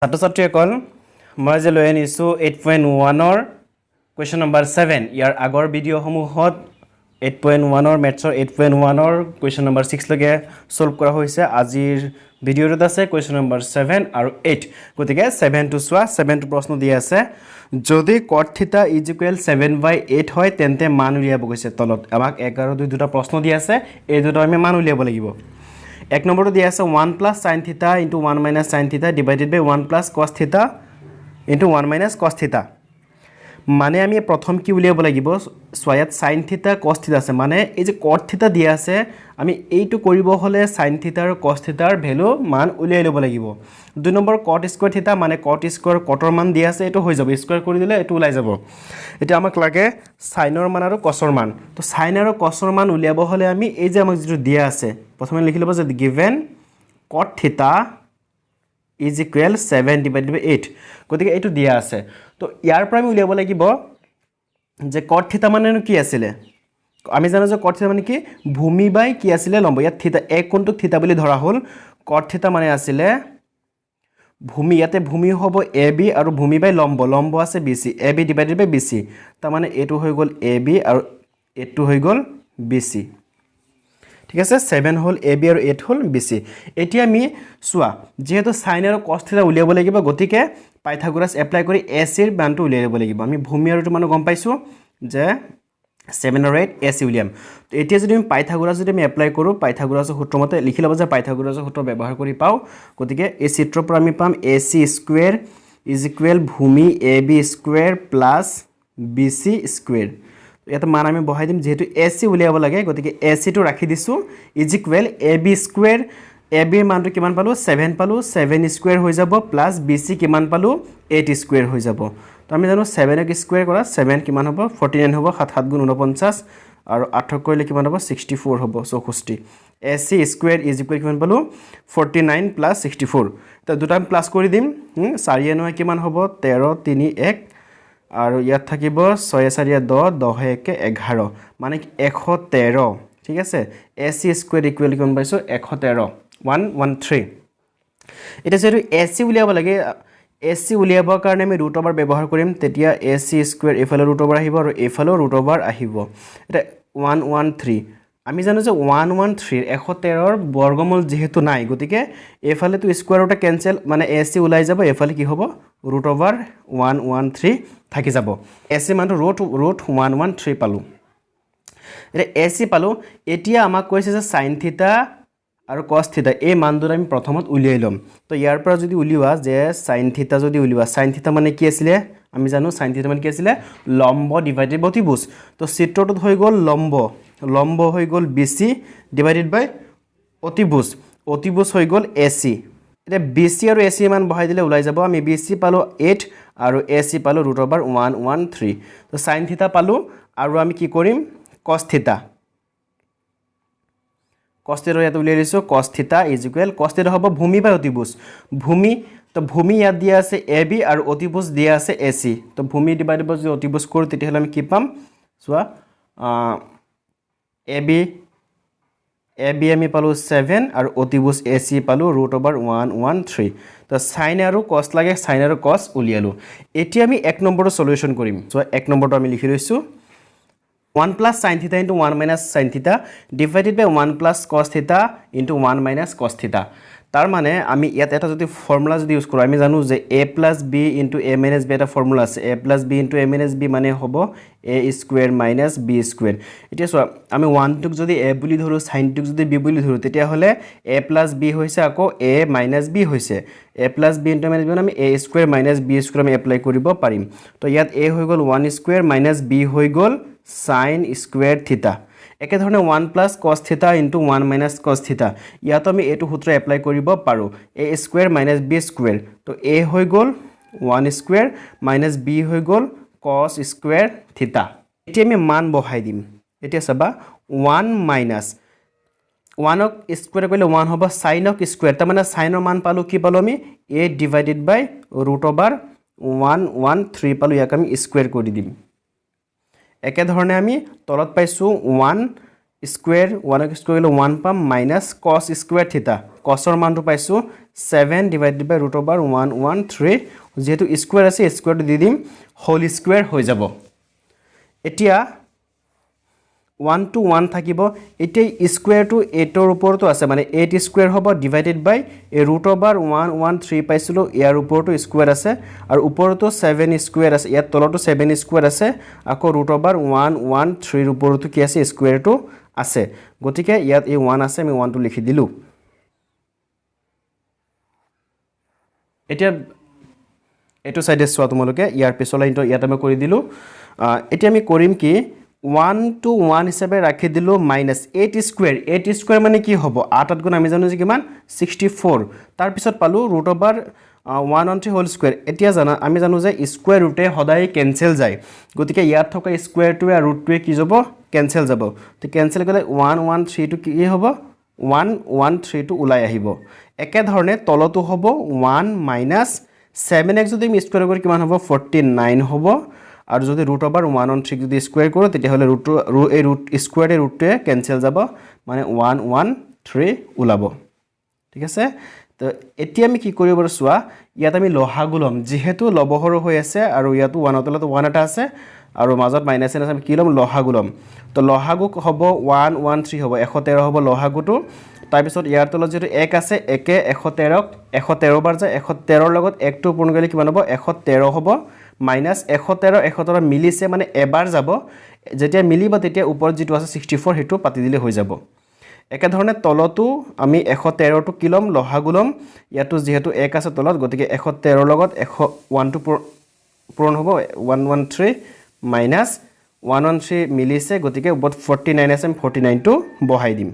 ছাত্ৰ-ছাত্ৰীসকল মই যে লৈ আনিছোঁ 8.1 কুৱেশ্যন নম্বৰ 7 ইয়াৰ আগৰ ভিডিঅ'সমূহত 8.1 মেথছৰ 8.1 কুৱেশ্যন নম্বৰ 6 লৈকে সলভ কৰা হৈছে আজিৰ ভিডিঅ'টোত আছে কুৱেশ্যন নম্বৰ 7 আৰু 8 গতিকে 7 টো চোৱা 7 টো প্ৰশ্ন দিয়া আছে যদি cot θ = 7/8 হয় তেন্তে মান উলিয়াব গৈছে তলত আমাক 1 আৰু 2 দুটা প্ৰশ্ন দিয়া আছে এই দুটা আমি মান উলিয়াব লাগিব এক নম্বৰটো দিয়া আছে 1 + sin θ * 1 - sin θ divided by 1 + cos θ * 1 - cos θ মানে আমি প্ৰথম কি উলিয়াব লাগিব সোয়াত sin θ cos θ আছে মানে এই যে cot θ দিয়া আছে আমি এইটো কৰিব হলে sin θ আৰু cos θ ৰ ভ্যালু মান উলিয়াই লব লাগিব দুই নম্বৰ cot স্কয়াৰ θ মানে cot স্কয়াৰ cotৰ মান দিয়া আছে এটো হৈ যাব স্কয়াৰ কৰি দিলে এটো ওলাই যাব এটা আমাক লাগে sin ৰ মান আৰু cos ৰ মান তো sin আৰু cos ৰ মান উলিয়াব হলে আমি এই যে আমাক যেটো দিয়া আছে প্ৰথমে লিখি লব যে given cot θ = 7/8 গতিকে এটো দিয়া আছে তো ইয়াৰ পৰা আমি উলিয়াব লাগিব যে cot θ মানে কি আছিল আমি জানো যে cot θ মানে কি ভূমি বাই কি আছিল লম্ব ইয়াত θ এক কোণটো θ বুলি ধৰা হল cot θ মানে আছিল ভূমি ইয়াতে ভূমি হ'ব AB আৰু ভূমি বাই লম্ব লম্ব আছে BC AB divided by BC তাৰ মানে এটো হৈ গল AB আৰু এটো হৈ গল BC ঠিক আছে 7 হল AB আৰু 8 হল BC এতিয়া আমি সোয়া যেহেতু sin আৰু cos θ উলিয়াব লাগিব গতিকে পাইথাগোৰাছ এপ্লাই কৰি AC ৰ মানটো উলিয়াই লব লাগিব আমি ভূমি আৰু মান গম পাইছো যে 7 আৰু 8 AC উলিয়াম তো এতিয়া যদি আমি পাইথাগোৰাছ যদি আমি এপ্লাই কৰো পাইথাগোৰাছৰ সূত্ৰ মতে লিখি লব যে পাইথাগোৰাছৰ সূত্ৰ ব্যৱহাৰ কৰি পাও গতিকে এই চিত্ৰৰ পৰা আমি পাম AC স্কয়াৰ = ভূমি AB স্কয়াৰ + BC স্কয়াৰ এটা মান আমি বহাই দিম যেহেতু AC উলিয়াব লাগে গতিকে AC টো ৰাখি দিছো = AB স্কয়াৰ AB ৰ মানটো কিমান পালো 7 পালো 7 স্কয়াৰ হৈ যাব প্লাস BC কিমান পালো 8 স্কয়াৰ হৈ যাব তো আমি জানো 7 ক স্কয়াৰ কৰা 7 কিমান হ'ব 49 হ'ব 7 7 গুণ 49 আৰু 8 কৰিলে কিমান হ'ব 64 হ'ব 64 AC স্কয়াৰ = কিমান পালো 49 + 64 তো দুটা আমি প্লাস কৰি দিম 4 9 কিমান হ'ব 13 3 1 আৰু ইয়াত থাকিব 6 4 10 10 1 11 মানে 113 ঠিক আছে AC স্কয়াৰ = কিমান পাইছো 113 113 এটা যেটো AC উলিয়াব লাগে AC উলিয়াবৰ কাৰণে আমি ৰুট ওভাৰ ব্যৱহাৰ কৰিম তেতিয়া AC স্কয়াৰ এফালে ৰুট ওভাৰ আহিব আৰু এফালে ৰুট ওভাৰ আহিব এটা 113 আমি জানো যে 113 113 ৰ বৰ্গমূল যেহেতু নাই গতিকে এফালে তো স্কয়াৰ ৰুট ক্যান্সেল মানে AC ওলাই যাব এফালে কি হ'ব ৰুট ওভাৰ 113 থাকি যাব AC মানটো ৰুট 113 পালো এটা AC পালো এতিয়া আমাক কৈছে যে sin θ আৰু cos θ এই মানবোৰ আমি প্ৰথমত উলিয়াই লম তো ইয়াৰ পৰা যদি উলিওৱা যে sin θ যদি উলিওৱা sin θ মানে কি আছিল আমি জানো sin θ মানে কি আছিল লম্ব ডিভাইডেড বাই অতিভুজ তো চিত্ৰটোত হৈ গল লম্ব লম্ব হৈ গল BC ডিভাইডেড বাই অতিভুজ অতিভুজ হৈ গল AC এটা BC আৰু AC মান বহাই দিলে ওলাই যাব আমি BC পালো 8 আৰু AC পালো √113 তো sin θ পালো আৰু আমি কি কৰিম cos θ cos θ ইয়াত উলিয়াই লৈছো cos θ = cos θ হ'ব ভূমি বাই অতিভুজ ভূমি তো ভূমি ইয়াত দিয়া আছে AB আৰু অতিভুজ দিয়া আছে AC তো ভূমি ডিভাইডেড বাই অতিভুজ কৰো তেতিয়া হলে আমি কি পাম সোয়া AB আমি পালো 7 আৰু অতিভুজ AC পালো √113 তো sin আৰু cos লাগে sin আৰু cos উলিয়ালো এতিয়া আমি এক নম্বৰৰ সলিউশন কৰিম সো এক নম্বৰটো আমি লিখি লৈছো 1 + sin θ * 1 - sin θ divided by 1 + cos θ * 1 - cos θ তাৰ মানে আমি ইয়াত এটা যদি ফৰ্মুলা যদি ইউজ কৰো আমি জানো যে a + b * a - b এটা ফৰ্মুলা আছে a + b * a - b মানে হ'ব a² - b² এতিয়া চোৱা আমি 1 টুক যদি a বুলি ধৰো sin টুক যদি b বুলি ধৰো তেতিয়া হলে a + b হৈছে আকৌ a - b হৈছে a + b * a - b আমি a² - b² আমি এপ্লাই কৰিব পাৰিম তো ইয়াত a হৈ গল 1² - b হৈ গল sin square θ একে ধৰণে 1 + cos θ * 1 - cos θ ইয়াত আমি এটো সূত্ৰ এপ্লাই কৰিব পাৰো a² - b² তো a হৈ গল 1² - b হৈ গল cos square θ এতিয়া আমি মান বহাই দিম এতিয়া চাবা 1 - 1 ক স্কয়াৰ কৰিলে 1 হ'ব sin ক স্কয়াৰ তাৰ মানে sin ৰ মান পালো কি পালো আমি a divided by √113 পালো ইয়াক আমি স্কয়াৰ কৰি দিম একে ধৰণে আমি তলত পাইছো 1 স্কোয়াৰ 1 স্কোয়াৰ কৰিলে 1 পাম মাইনাস cos স্কোয়াৰ থিটা cosৰ মানটো পাইছো 7 ডিভাইডেড বাই √113 যেহেতু স্কোয়াৰ আছে স্কোয়াৰটো দি দিম হোল স্কোয়াৰ হৈ যাব এতিয়া 1 to 1 থাকিব এতিয়া স্কোয়াৰটো 8 ৰ ওপৰতো আছে মানে 8 স্কোয়াৰ হ'ব ডিভাইডেড বাই √113 পাইছিলো ইয়াৰ ওপৰতো স্কোয়াৰ আছে আৰু ওপৰতো 7 স্কোয়াৰ আছে ইয়াত তলতো 7 স্কোয়াৰ আছে আকৌ √113 ৰ ওপৰতো কি আছে স্কোয়াৰটো আছে গতিকে ইয়াত এই 1 আছে আমি 1 টো লিখি দিলো এতিয়া এটো সাইডে সোৱা তোমালোকে ইয়াৰ পিছৰ লাইনটো ইয়াত আমি কৰি দিলো এতিয়া আমি কৰিম কি 1 to 1 হিচাপে ৰাখি দিলো মাইনাস 8 স্কোয়াৰ মানে কি হ'ব 8 গুণ আমি জানো যে কিমান 64 তাৰ পিছত পালো √113 হোল স্কোয়াৰ এতিয়া জানা আমি জানো যে স্কোয়াৰ ৰুটে সদায় কেনসেল যায় গতিকে ইয়াত থকা স্কোয়াৰটোৱে আৰু ৰুটটোৱে কি যাব কেনসেল যাব তো কেনসেল গলে 113 টো কি হ'ব 113 টো ওলাই আহিব একে ধৰণে তলটো হ'ব 1 মাইনাস 7x যদি আমি স্কোয়াৰ কৰি কিমান হ'ব 49 হ'ব আৰু যদি √113 যদি স্কোয়াৰ কৰো তেতিয়া হলে ৰুট স্কোয়াৰে ৰুটটোৱে কেনসেল যাব মানে 113 ওলাব ঠিক আছে তো এতিয়া আমি কি কৰিব পাৰো সোৱা ইয়াত আমি লহাগু লম যেহেতু লবহৰ হৈ আছে আৰু ইয়াতো 1 তলত 1 এটা আছে আৰু মাজত মাইনাস আছে আমি কি লম লহাগু লম তো লহাগু হ'ব 113 হ'ব 113 হ'ব লহাগুটো তাৰ পিছত ইয়াৰ তলত যেটো 1 আছে একে 113 বাৰ যায় 113 ৰ লগত 1 টো পূৰণ কৰিলে কিমান হ'ব 113 হ'ব মাইনাস 113 মিলিছে মানে এবাৰ যাব যেতিয়া মিলিব তেতিয়া ওপৰত যেটো আছে 64 হেতু পাতি দিলে হৈ যাব একে ধৰণে তলতো আমি 113 টো কিলম লহাগু লম ইয়াতো যেহেতু 1 আছে তলত গতিকে 113 ৰ লগত 1 টো পূৰণ হ'ব 113 মাইনাস 113 মিলিছে গতিকে ওপৰত 49 আছে 49 টো বহাই দিম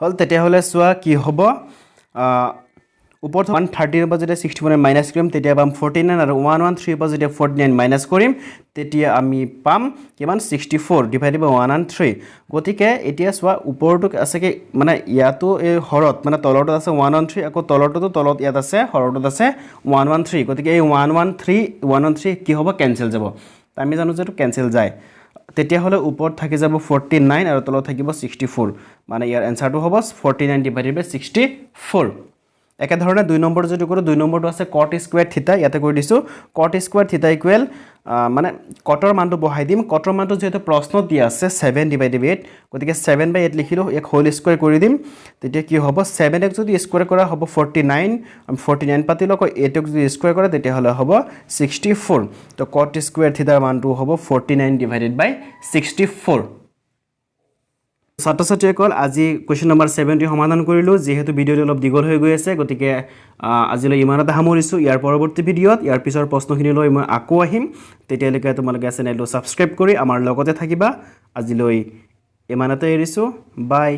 হল তেতিয়া হলে সোৱা কি হ'ব ওপৰত 130 ৰ পৰা যেতিয়া 61 মাইনাস কৰিম তেতিয়া পাম 49 আৰু 113 ৰ পৰা যেতিয়া 49 মাইনাস কৰিম তেতিয়া আমি পাম কিমান 64 ডিভাইডেড বাই 113 গতিকে এতিয়া সোৱা ওপৰটো আছে কি মানে ইয়াতো এই হৰত মানে তলৰটো আছে 113 আকৌ তলৰটো তলত ইয়াত আছে হৰটো আছে 113 গতিকে এই 113 কি হ'ব কেনসেল যাব আমি জানো যে কেনসেল যায় তেতিয়া হলে ওপৰত থাকি যাব 49 আৰু তলত থাকিব 64 মানে ইয়াৰ আনসাৰটো হ'ব 49 ডিভাইডেড বাই 64 একে ধৰণে 2 নম্বৰ যেটো কৰো 2 নম্বৰটো আছে cot স্কয়াৰ থিটা ইয়াতে কৰি দিছো cot স্কয়াৰ থিটা ইকুৱেল মানে কটৰ মানটো বহাই দিম কটৰ মানটো যেটো প্ৰশ্ন দিয়া আছে 7 ডিভাইডেড বাই 8 গতিকে 7 বাই 8 লিখিলো এক হোল স্কয়াৰ কৰি দিম তেতিয়া কি হ'ব 7x যদি স্কয়াৰ কৰা হ'ব 49 আমি 49 পাতিলো আকৌ 8x যদি স্কয়াৰ কৰা তেতিয়া হলে হ'ব 64 তো cot স্কয়াৰ থিটাৰ মানটো হ'ব 49 ডিভাইডেড বাই 64 ছাত্ৰ-ছাত্ৰীসকল আজি কোৱেশ্চন নম্বৰ 70 সমাধান কৰিলো যেহেতু ভিডিওটো অলপ দীঘল হৈ গৈ আছে গতিকে আজিলৈ ইমানতে সামৰিছো ইয়াৰ পৰৱৰ্তী ভিডিওত ইয়াৰ পিছৰ প্ৰশ্নখিনি লৈ মই আকৌ আহিম তেতিয়ালৈকে তোমালোকে চেনেলটো সাবস্ক্ৰাইব কৰি আমাৰ লগতে থাকিবা আজিলৈ ইমানতে এৰিছো বাই